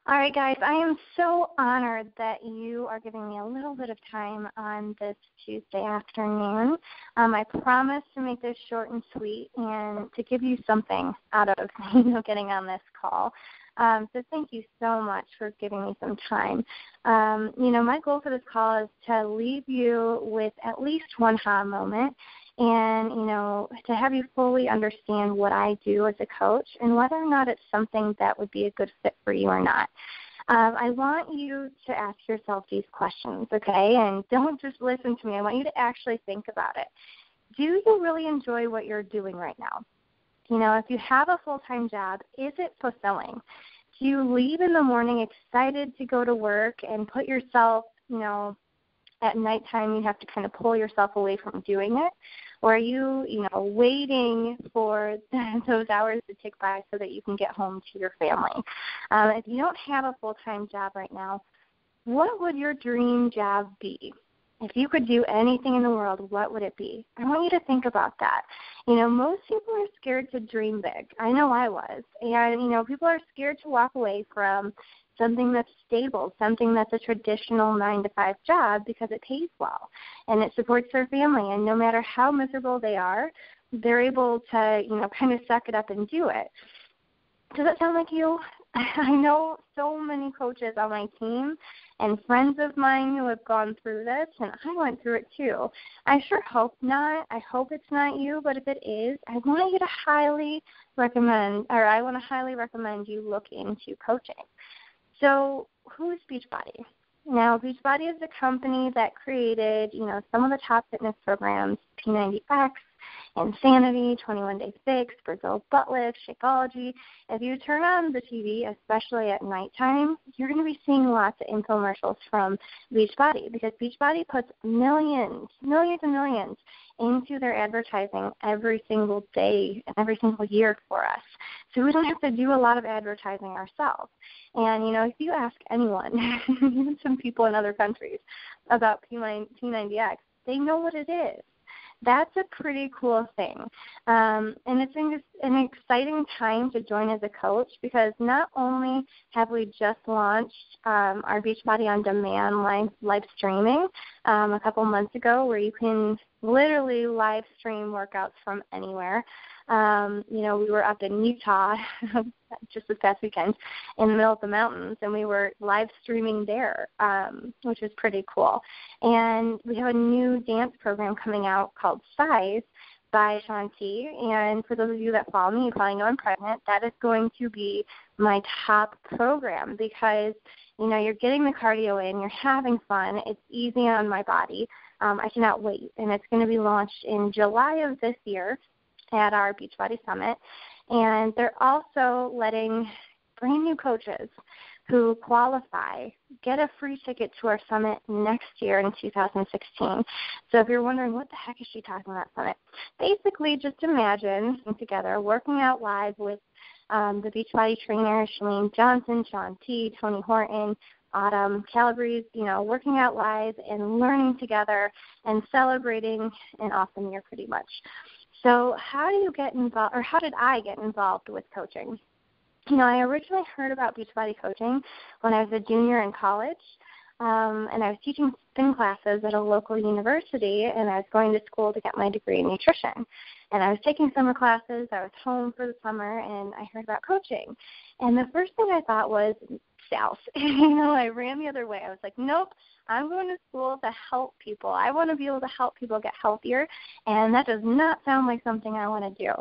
All right, guys, I am so honored that you are giving me a little bit of time on this Tuesday afternoon. I promise to make this short and sweet and to give you something out of getting on this call. So thank you so much for giving me some time. My goal for this call is to leave you with at least one aha moment and, to have you fully understand what I do as a coach and whether or not it's something that would be a good fit for you or not. I want you to ask yourself these questions, okay? And don't just listen to me. I want you to actually think about it. Do you really enjoy what you're doing right now? If you have a full-time job, is it fulfilling? Do you leave in the morning excited to go to work and put yourself, at nighttime you have to kind of pull yourself away from doing it? Or are you, waiting for those hours to tick by so that you can get home to your family? If you don't have a full-time job right now, what would your dream job be? If you could do anything in the world, what would it be? I want you to think about that. Most people are scared to dream big. I know I was. And, people are scared to walk away from something that's stable, something that's a traditional 9-to-5 job because it pays well and it supports their family. And no matter how miserable they are, they're able to, kind of suck it up and do it. Does that sound like you? I know so many coaches on my team and friends of mine who have gone through this, and I went through it too. I sure hope not. I hope it's not you, but if it is, I want to highly recommend you look into coaching. So who's Beachbody? Now, Beachbody is the company that created, some of the top fitness programs, P90X, Insanity, 21-Day Fix, Brazil Butt Lift, Shakeology. If you turn on the TV, especially at nighttime, you're going to be seeing lots of infomercials from Beachbody because Beachbody puts millions and millions into their advertising every single day and every single year for us. So we don't have to do a lot of advertising ourselves. And, if you ask anyone, even some people in other countries, about P90X, they know what it is. That's a pretty cool thing. And it's an exciting time to join as a coach because not only have we just launched our Beachbody On Demand live streaming a couple months ago where you can literally live stream workouts from anywhere. We were up in Utah just this past weekend in the middle of the mountains, and we were live streaming there, which was pretty cool. And we have a new dance program coming out called Size by Shanti. And for those of you that follow me, you probably know I'm pregnant. That is going to be my top program because, you're getting the cardio in, you're having fun, it's easy on my body. I cannot wait. And it's going to be launched in July of this year at our Beachbody Summit. And they're also letting brand new coaches who qualify get a free ticket to our summit next year in 2016. So if you're wondering what the heck is she talking about summit, basically just imagine together working out live with the Beachbody trainers, Shalene Johnson, Sean T, Tony Horton, Autumn Calabrese, working out live and learning together and celebrating an awesome year pretty much. So how do you get involved, or how did I get involved with coaching? I originally heard about Beachbody coaching when I was a junior in college, and I was teaching spin classes at a local university, and I was going to school to get my degree in nutrition. And I was taking summer classes. I was home for the summer, and I heard about coaching. And the first thing I thought was sales. I ran the other way. I was like, nope, I'm going to school to help people. I want to be able to help people get healthier, and that does not sound like something I want to do.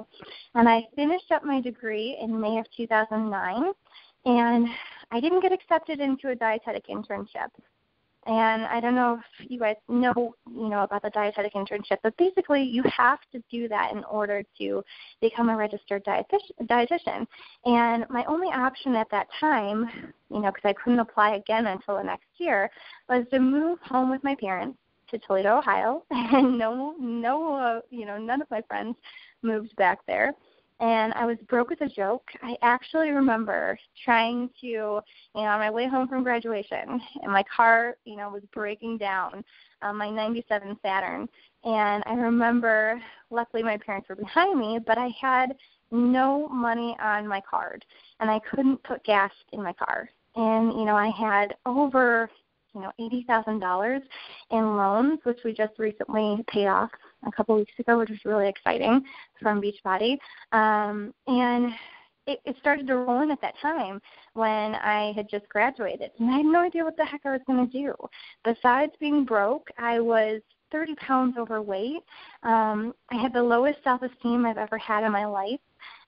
And I finished up my degree in May of 2009, and I didn't get accepted into a dietetic internship. And I don't know if you guys know, about the dietetic internship, but basically you have to do that in order to become a registered dietitian. And my only option at that time, because I couldn't apply again until the next year, was to move home with my parents to Toledo, Ohio. And none of my friends moved back there. And I was broke as a joke. I actually remember trying to, on my way home from graduation, and my car, was breaking down, my 97 Saturn. And I remember, luckily my parents were behind me, but I had no money on my card, and I couldn't put gas in my car. And, I had over, $80,000 in loans, which we just recently paid off a couple weeks ago, which was really exciting, from Beachbody. And it started to roll in at that time when I had just graduated. And I had no idea what the heck I was going to do. Besides being broke, I was 30 pounds overweight. I had the lowest self-esteem I've ever had in my life.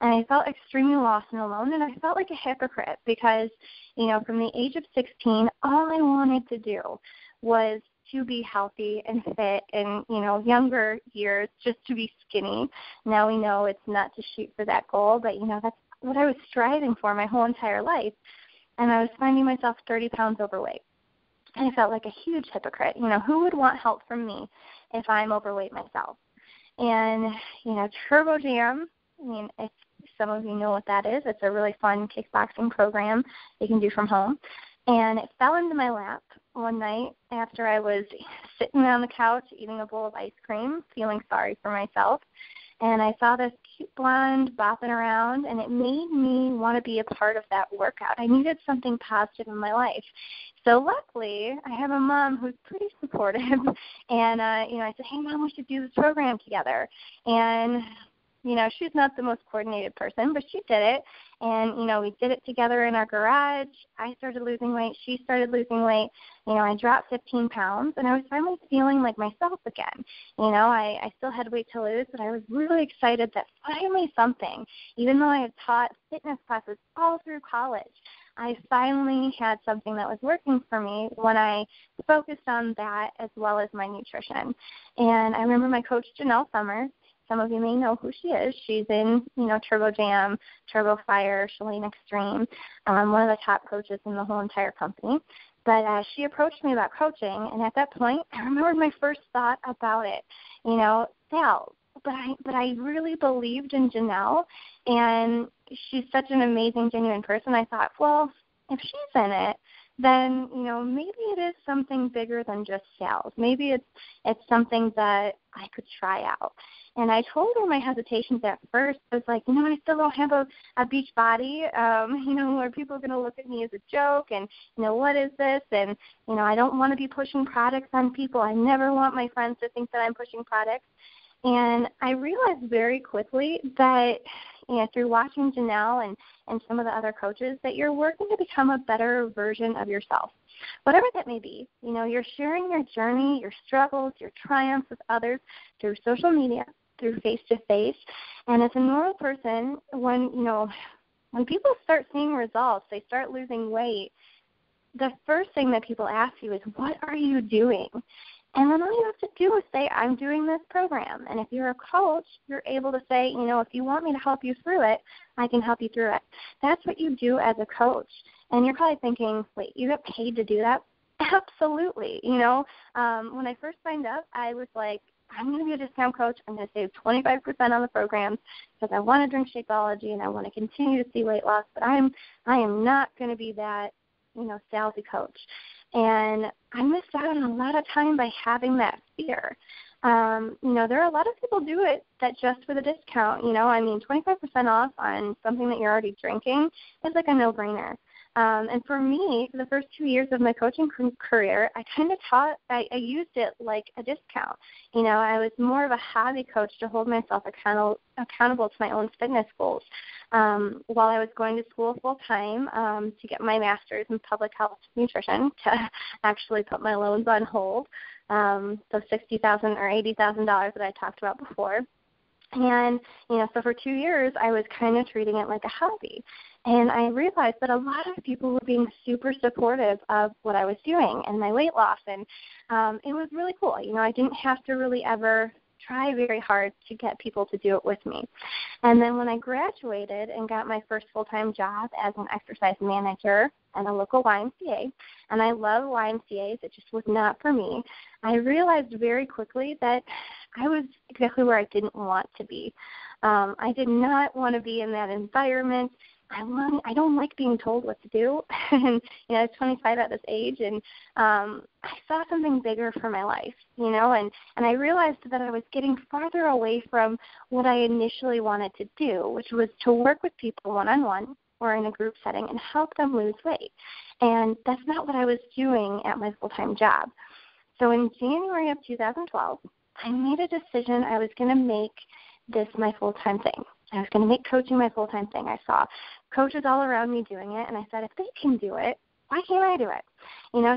And I felt extremely lost and alone, and I felt like a hypocrite because, from the age of 16, all I wanted to do was to be healthy and fit and, younger years, just to be skinny. Now we know it's not to shoot for that goal, but, that's what I was striving for my whole entire life. And I was finding myself 30 pounds overweight. And I felt like a huge hypocrite. Who would want help from me if I'm overweight myself? And, Turbo Jam, if some of you know what that is, it's a really fun kickboxing program you can do from home. And it fell into my lap one night after I was sitting on the couch eating a bowl of ice cream, feeling sorry for myself. And I saw this cute blonde bopping around, and it made me want to be a part of that workout. I needed something positive in my life. So luckily, I have a mom who's pretty supportive. And, I said, hey, Mom, we should do this program together. And she's not the most coordinated person, but she did it. And, we did it together in our garage. I started losing weight. She started losing weight. I dropped 15 pounds, and I was finally feeling like myself again. I still had weight to lose, but I was really excited that finally something, even though I had taught fitness classes all through college, I finally had something that was working for me when I focused on that as well as my nutrition. And I remember my coach, Janelle Summers. Some of you may know who she is. She's in, Turbo Jam, Turbo Fire, Shalane Extreme, one of the top coaches in the whole entire company. But she approached me about coaching, and at that point, I remembered my first thought about it, sales. But I really believed in Janelle, and she's such an amazing, genuine person. I thought, well, if she's in it, then, maybe it is something bigger than just sales. Maybe it's something that I could try out. And I told her my hesitations at first. I was like, I still don't have a Beachbody. Are people going to look at me as a joke? And, what is this? And, I don't want to be pushing products on people. I never want my friends to think that I'm pushing products. And I realized very quickly that, through watching Janelle and some of the other coaches, that you're working to become a better version of yourself. Whatever that may be, you're sharing your journey, your struggles, your triumphs with others through social media, through face-to-face. And as a normal person, when people start seeing results, they start losing weight, the first thing that people ask you is, what are you doing? And then all you have to do is say, I'm doing this program. And if you're a coach, you're able to say, if you want me to help you through it, I can help you through it. That's what you do as a coach. And you're probably thinking, wait, you get paid to do that? Absolutely. When I first signed up, I was like, I'm going to be a discount coach. I'm going to save 25% on the programs because I want to drink Shakeology and I want to continue to see weight loss. But I am not going to be that, salesy coach. And I missed out on a lot of time by having that fear. There are a lot of people do it that just for the discount, 25% off on something that you're already drinking is like a no-brainer. And for me, for the first 2 years of my coaching career, I kind of I used it like a discount. I was more of a hobby coach to hold myself accountable to my own fitness goals. While I was going to school full-time to get my master's in public health nutrition to actually put my loans on hold, those $60,000 or $80,000 that I talked about before. And, so for 2 years, I was kind of treating it like a hobby. And I realized that a lot of people were being super supportive of what I was doing and my weight loss. And it was really cool. I didn't have to really ever try very hard to get people to do it with me. And then when I graduated and got my first full-time job as an exercise manager at a local YMCA, and I love YMCAs, it just was not for me, I realized very quickly that I was exactly where I didn't want to be. I did not want to be in that environment. I don't like being told what to do, and I was 25 at this age, and I saw something bigger for my life, and I realized that I was getting farther away from what I initially wanted to do, which was to work with people one-on-one or in a group setting and help them lose weight. And that's not what I was doing at my full-time job. So in January of 2012, I made a decision I was going to make this my full-time thing. I was going to make coaching my full-time thing. I saw coaches all around me doing it, and I said, if they can do it, why can't I do it?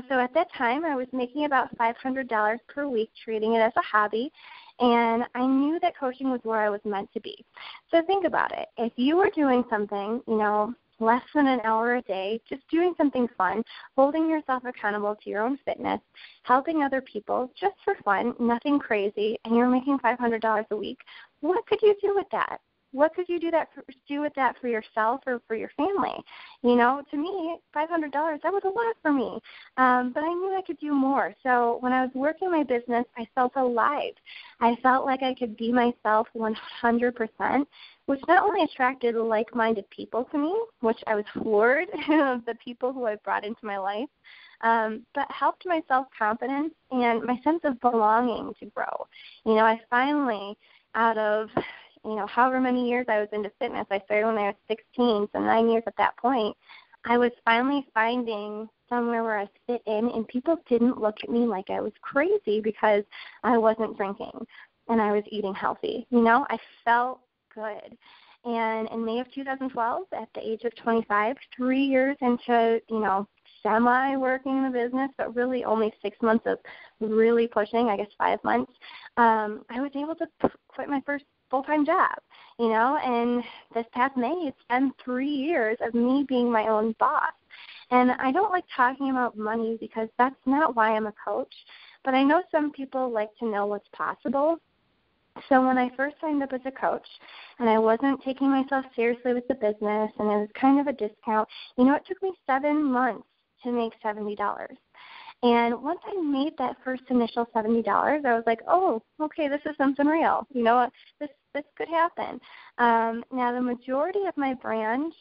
So at that time, I was making about $500 per week, treating it as a hobby, and I knew that coaching was where I was meant to be. So think about it. If you were doing something, less than an hour a day, just doing something fun, holding yourself accountable to your own fitness, helping other people just for fun, nothing crazy, and you're making $500 a week, what could you do with that? What could you do with that for yourself or for your family? To me, $500, that was a lot for me. But I knew I could do more. So when I was working my business, I felt alive. I felt like I could be myself 100%, which not only attracted like-minded people to me, which I was floored of the people who I brought into my life, but helped my self-confidence and my sense of belonging to grow. I finally, out of however many years I was into fitness, I started when I was 16, so 9 years at that point, I was finally finding somewhere where I fit in, and people didn't look at me like I was crazy because I wasn't drinking and I was eating healthy. I felt good. And in May of 2012, at the age of 25, 3 years into, semi-working the business, but really only 6 months of really pushing, I guess 5 months, I was able to quit my first full-time job, and this past May, it's been 3 years of me being my own boss. And I don't like talking about money because that's not why I'm a coach, but I know some people like to know what's possible. So when I first signed up as a coach and I wasn't taking myself seriously with the business and it was kind of a discount, it took me 7 months to make $70. And once I made that first initial $70, I was like, oh, okay, this is something real. This could happen. Now, the majority of my brand,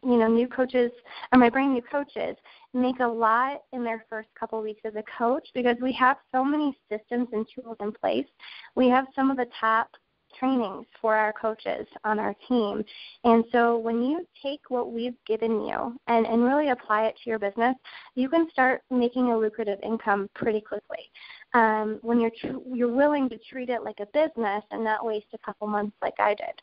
new coaches, or my brand new coaches, make a lot in their first couple weeks as a coach because we have so many systems and tools in place. We have some of the top trainings for our coaches on our team. And so when you take what we've given you and really apply it to your business, you can start making a lucrative income pretty quickly. When you're willing to treat it like a business and not waste a couple months like I did.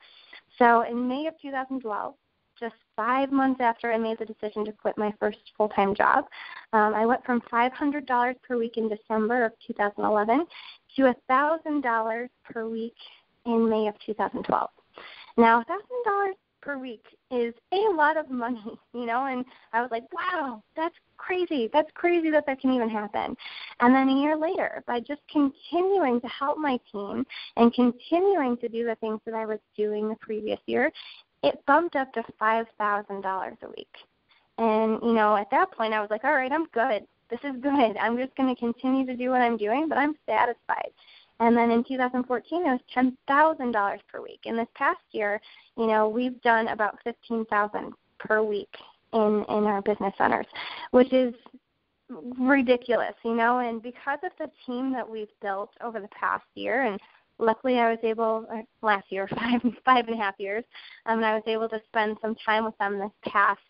So in May of 2012, just 5 months after I made the decision to quit my first full-time job, I went from $500 per week in December of 2011 to $1,000 per week in May of 2012. Now, $1,000 per week is a lot of money, and I was like, wow, that's crazy. That's crazy that can even happen. And then a year later, by just continuing to help my team and continuing to do the things that I was doing the previous year, it bumped up to $5,000 a week. And, at that point, I was like, all right, I'm good. This is good. I'm just going to continue to do what I'm doing, but I'm satisfied. And then in 2014, it was $10,000 per week. And this past year, we've done about $15,000 per week in our business centers, which is ridiculous, and because of the team that we've built over the past year, and luckily I was able, last year, 5.5 years, and I was able to spend some time with them this past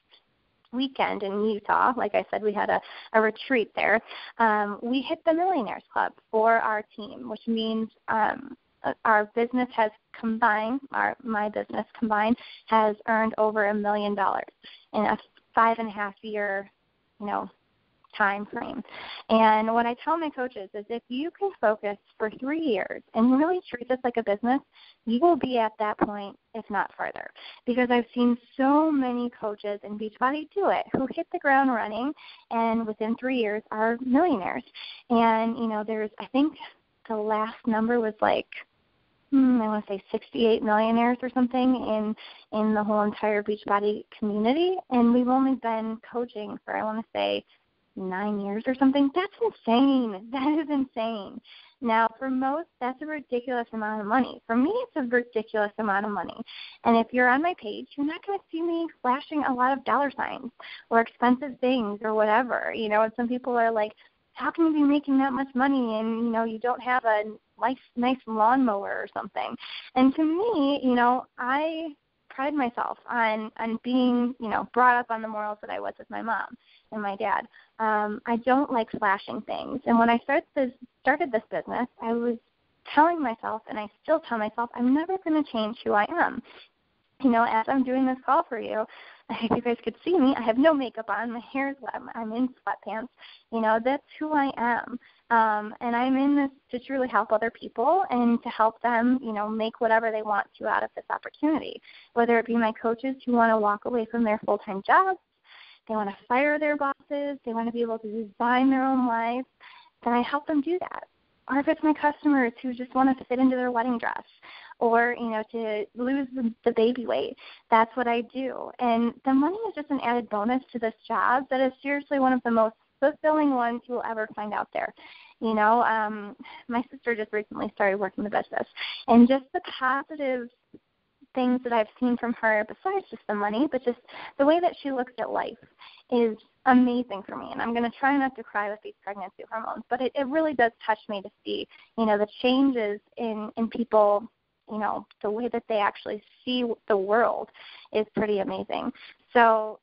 weekend in Utah. Like I said, we had a retreat there. We hit the Millionaires Club for our team, which means our business has combined, my business combined, has earned over $1 million in a 5.5 year, time frame. And what I tell my coaches is if you can focus for 3 years and really treat this like a business, you will be at that point, if not further. Because I've seen so many coaches in Beachbody do it who hit the ground running and within 3 years are millionaires. And, there's, I think the last number was like, I want to say 68 millionaires or something in the whole entire Beachbody community. And we've only been coaching for, I want to say, 9 years or something. That's insane. That is insane. Now, for most, that's a ridiculous amount of money. For me, it's a ridiculous amount of money. And if you're on my page, you're not going to see me flashing a lot of dollar signs or expensive things or whatever. And some people are like, how can you be making that much money and, you don't have a nice lawnmower or something? And to me, I pride myself on being, brought up on the morals that I was with my mom and my dad. I don't like flashing things. And when I started this business, I was telling myself, and I still tell myself, I'm never going to change who I am. As I'm doing this call for you, if you guys could see me, I have no makeup on. My hair is wet. I'm in sweatpants. That's who I am. And I'm in this to truly help other people and to help them, make whatever they want to out of this opportunity, whether it be my coaches who want to walk away from their full-time jobs, they want to fire their bosses, they want to be able to design their own lives, then I help them do that. Or if it's my customers who just want to fit into their wedding dress, or, to lose the baby weight, that's what I do. And the money is just an added bonus to this job that is seriously one of the most fulfilling ones you'll ever find out there. My sister just recently started working the business, and just the positive things that I've seen from her, besides just the money, but just the way that she looks at life is amazing for me. And I'm going to try not to cry with these pregnancy hormones, but it really does touch me to see, the changes in people. The way that they actually see the world is pretty amazing. So,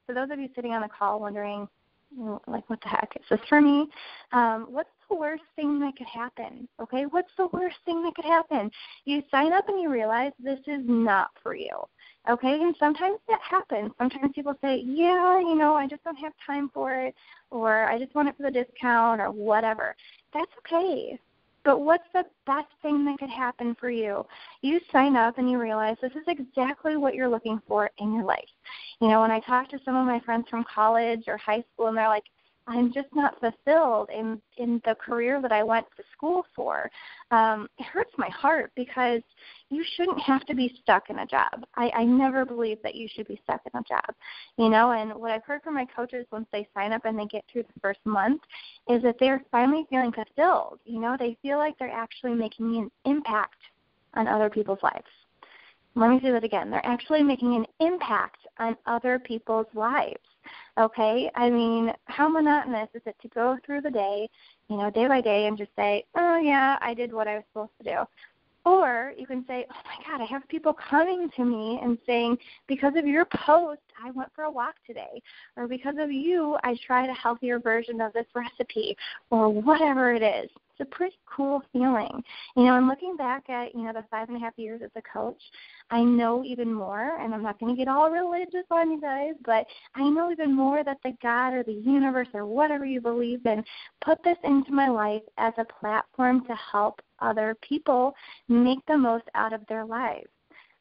for those of you sitting on the call wondering, what the heck is this for me? What's the worst thing that could happen? Okay, what's the worst thing that could happen? You sign up and you realize this is not for you. Okay, and sometimes that happens. Sometimes people say, I just don't have time for it, or I just want it for the discount, or whatever. That's okay. But what's the best thing that could happen for you? You sign up and you realize this is exactly what you're looking for in your life. When I talk to some of my friends from college or high school, and they're like, I'm just not fulfilled in the career that I went to school for. It hurts my heart, because you shouldn't have to be stuck in a job. I never believe that you should be stuck in a job. And what I've heard from my coaches once they sign up and they get through the first month is that they're finally feeling fulfilled. They feel like they're actually making an impact on other people's lives. Let me say that again. They're actually making an impact on other people's lives. Okay? I mean, how monotonous is it to go through the day, day by day, and just say, oh, yeah, I did what I was supposed to do. Or you can say, oh, my God, I have people coming to me and saying, because of your post, I went for a walk today. Or because of you, I tried a healthier version of this recipe, or whatever it is. It's a pretty cool feeling. And looking back at, the 5.5 years as a coach, I know even more, and I'm not going to get all religious on you guys, but I know even more that the God or the universe or whatever you believe in put this into my life as a platform to help other people make the most out of their lives.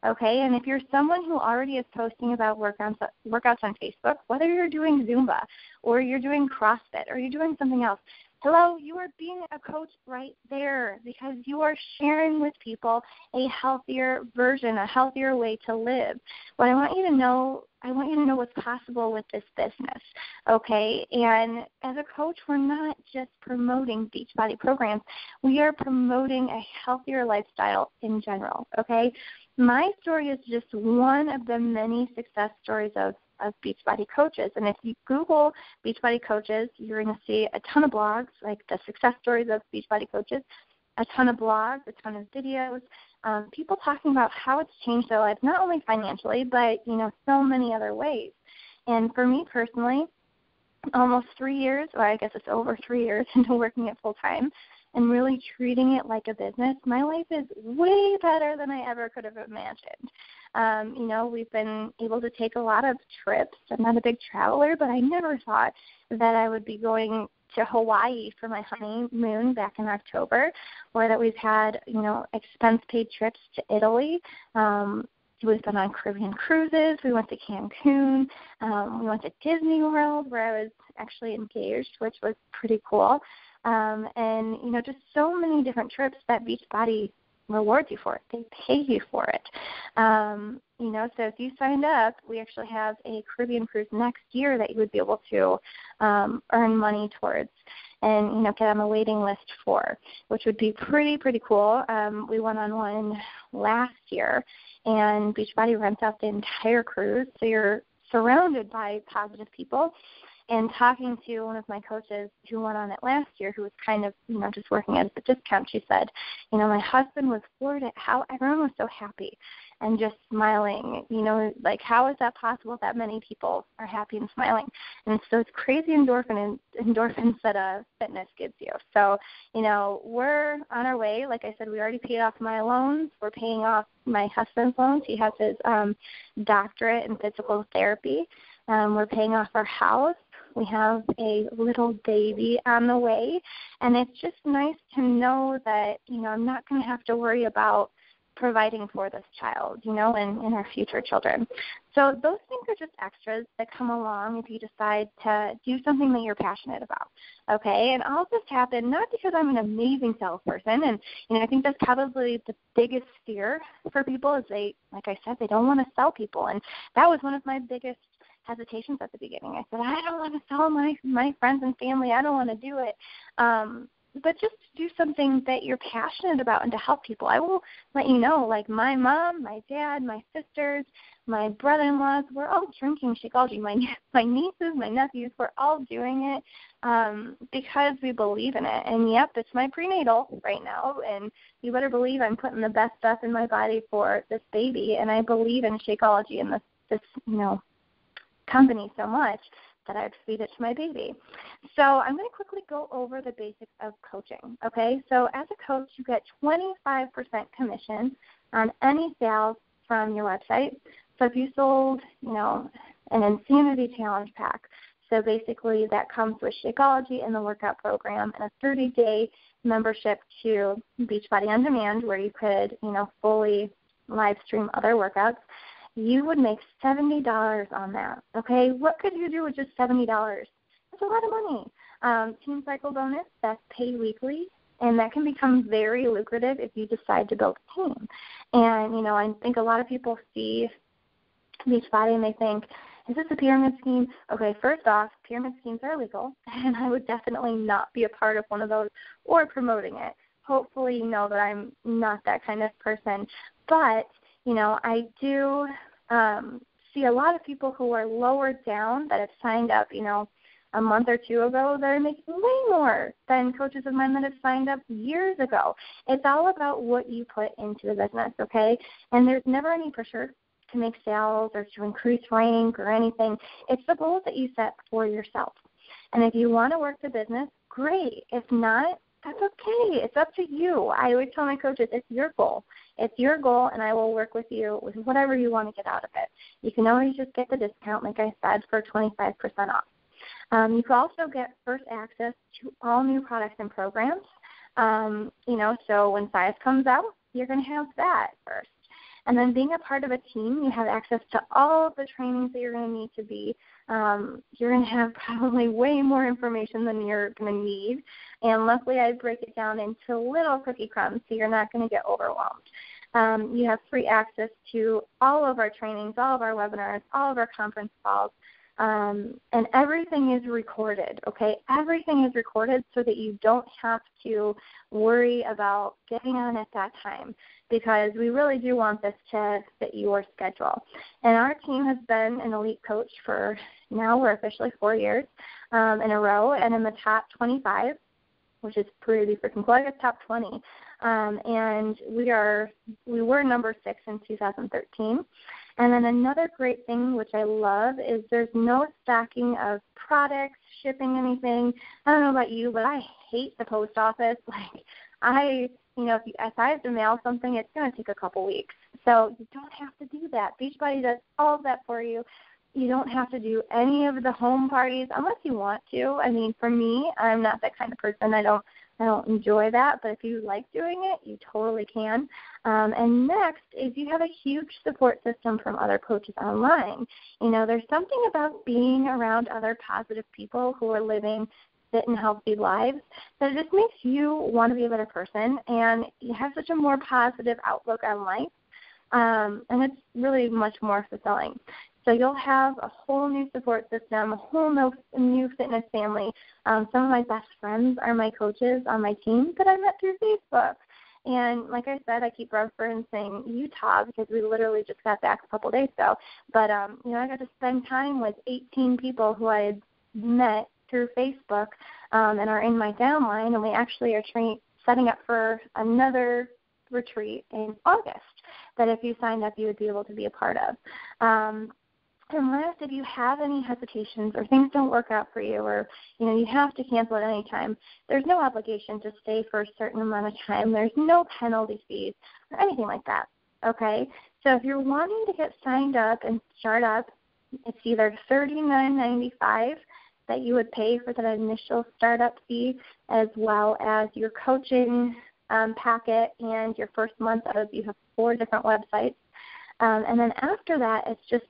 Okay, and if you're someone who already is posting about workouts on Facebook, whether you're doing Zumba or you're doing CrossFit or you're doing something else, hello, you are being a coach right there, because you are sharing with people a healthier version, a healthier way to live. What I want you to know what's possible with this business, okay? And as a coach, we're not just promoting Beachbody programs. We are promoting a healthier lifestyle in general, okay? My story is just one of the many success stories of Beachbody coaches. And if you Google Beachbody coaches, you're going to see a ton of blogs, like the success stories of Beachbody coaches, a ton of blogs, a ton of videos, people talking about how it's changed their lives, not only financially, but, so many other ways. And for me personally, almost 3 years, or I guess it's over 3 years into working it full time, and really treating it like a business, my life is way better than I ever could have imagined. We've been able to take a lot of trips. I'm not a big traveler, but I never thought that I would be going to Hawaii for my honeymoon back in October, or that we've had, expense-paid trips to Italy. We've been on Caribbean cruises. We went to Cancun. We went to Disney World, where I was actually engaged, which was pretty cool. And, just so many different trips that Beachbody rewards you for it. They pay you for it. So if you signed up, we actually have a Caribbean cruise next year that you would be able to earn money towards and, get on the waiting list for, which would be pretty cool. We went on one last year, and Beachbody rents out the entire cruise, so you're surrounded by positive people. And talking to one of my coaches who went on it last year, who was kind of, just working at a discount, she said, my husband was floored at how everyone was so happy. and just smiling. Like, how is that possible that many people are happy and smiling? And so it's crazy endorphins that fitness gives you. So, we're on our way. Like I said, we already paid off my loans. We're paying off my husband's loans. He has his doctorate in physical therapy. We're paying off our house. We have a little baby on the way. And it's just nice to know that, I'm not going to have to worry about providing for this child, and our future children. So those things are just extras that come along if you decide to do something that you're passionate about, okay? And all this happened not because I'm an amazing salesperson, and I think that's probably the biggest fear for people is like I said, they don't want to sell people, and that was one of my biggest hesitations at the beginning. I said, I don't want to sell my friends and family. I don't want to do it. But just to do something that you're passionate about and to help people. I will let you know, like my mom, my dad, my sisters, my brother-in-laws, we're all drinking Shakeology. My nieces, my nephews, we're all doing it because we believe in it. And, yep, it's my prenatal right now, and you better believe I'm putting the best stuff in my body for this baby. And I believe in Shakeology and this company so much that I would feed it to my baby. So I'm going to quickly go over the basics of coaching, okay? So as a coach, you get 25% commission on any sales from your website. So if you sold, an Insanity Challenge pack, so basically that comes with Shakeology and the workout program and a 30-day membership to Beachbody On Demand where you could, fully live stream other workouts, you would make $70 on that, okay? What could you do with just $70? That's a lot of money. Team Cycle bonus, that's paid weekly, and that can become very lucrative if you decide to build a team. And, I think a lot of people see Beachbody and they think, is this a pyramid scheme? Okay, first off, pyramid schemes are illegal, and I would definitely not be a part of one of those or promoting it. Hopefully you know that I'm not that kind of person. But I do see a lot of people who are lower down that have signed up, a month or two ago that are making way more than coaches of mine that have signed up years ago. It's all about what you put into the business, okay? And there's never any pressure to make sales or to increase rank or anything. It's the goals that you set for yourself. And if you want to work the business, great. If not, that's okay. It's up to you. I always tell my coaches, it's your goal. It's your goal, and I will work with you with whatever you want to get out of it. You can always just get the discount, like I said, for 25% off. You can also get first access to all new products and programs. So when Size comes out, you're going to have that first. And then being a part of a team, you have access to all of the trainings that you're going to need to be. You're going to have probably way more information than you're going to need. And luckily I break it down into little cookie crumbs so you're not going to get overwhelmed. You have free access to all of our trainings, all of our webinars, all of our conference calls. And everything is recorded, okay? Everything is recorded so that you don't have to worry about getting on at that time because we really do want this to fit your schedule. And our team has been an elite coach for now we're officially 4 years in a row and in the top 25, which is pretty freaking cool. I guess top 20. And we were number 6 in 2013. And then another great thing, which I love, is there's no stocking of products, shipping anything. I don't know about you, but I hate the post office. Like, if I have to mail something, it's going to take a couple weeks. So you don't have to do that. Beachbody does all of that for you. You don't have to do any of the home parties unless you want to. I mean, for me, I'm not that kind of person. I don't enjoy that, but if you like doing it, you totally can. And next is you have a huge support system from other coaches online. There's something about being around other positive people who are living fit and healthy lives that just makes you want to be a better person, and you have such a more positive outlook on life, and it's really much more fulfilling. So you'll have a whole new support system, a whole new fitness family. Some of my best friends are my coaches on my team that I met through Facebook. And like I said, I keep referencing Utah because we literally just got back a couple days ago. But, I got to spend time with 18 people who I had met through Facebook and are in my downline. And we actually are setting up for another retreat in August. that if you signed up, you would be able to be a part of. Unless if you have any hesitations or things don't work out for you or, you have to cancel at any time, there's no obligation to stay for a certain amount of time. There's no penalty fees or anything like that, okay? So if you're wanting to get signed up and start up, it's either $39.95 that you would pay for that initial startup fee, as well as your coaching packet and your first month you have 4 different websites. And then after that, it's just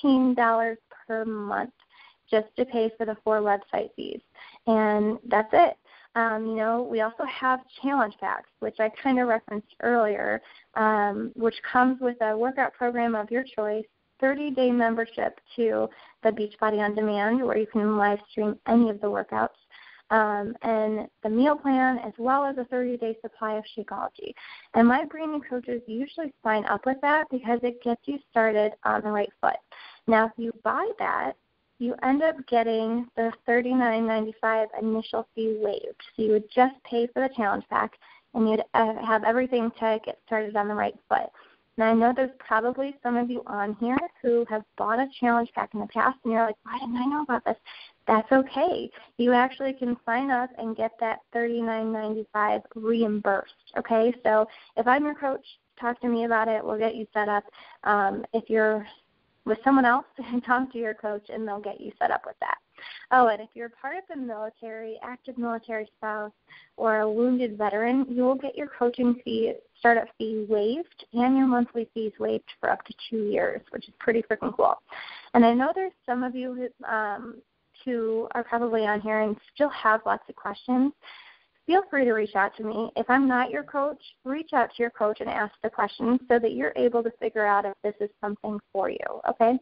$16 per month just to pay for the 4 website fees. And that's it. We also have challenge packs, which I kind of referenced earlier, which comes with a workout program of your choice, 30-day membership to the Beachbody On Demand, where you can live stream any of the workouts, and the meal plan, as well as a 30-day supply of Shakeology. And my branding coaches usually sign up with that because it gets you started on the right foot. Now, if you buy that, you end up getting the $39.95 initial fee waived. So you would just pay for the challenge pack, and you'd have everything to get started on the right foot. Now, I know there's probably some of you on here who have bought a challenge pack in the past, and you're like, why didn't I know about this? That's okay. You actually can sign up and get that $39.95 reimbursed, okay? So if I'm your coach, talk to me about it. We'll get you set up. If you're with someone else, talk to your coach, and they'll get you set up with that. Oh, and if you're part of the military, active military spouse, or a wounded veteran, you will get your coaching fee, startup fee waived, and your monthly fees waived for up to 2 years, which is pretty freaking cool. And I know there's some of you who are probably on here and still have lots of questions. Feel free to reach out to me. If I'm not your coach, reach out to your coach and ask the questions so that you're able to figure out if this is something for you, okay?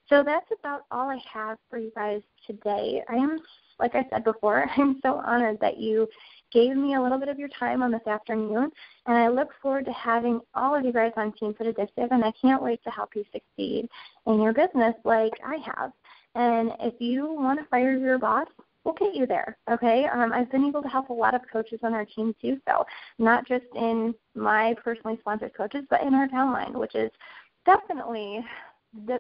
So that's about all I have for you guys today. I am, like I said before, I'm so honored that you gave me a little bit of your time on this afternoon, and I look forward to having all of you guys on Team Fit Addictive, and I can't wait to help you succeed in your business like I have. And if you want to fire your boss, we'll get you there, okay? I've been able to help a lot of coaches on our team too, so not just in my personally sponsored coaches, but in our downline, which is definitely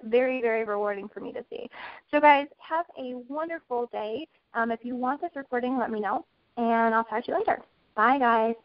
very, very rewarding for me to see. So, guys, have a wonderful day. If you want this recording, let me know, and I'll talk to you later. Bye, guys.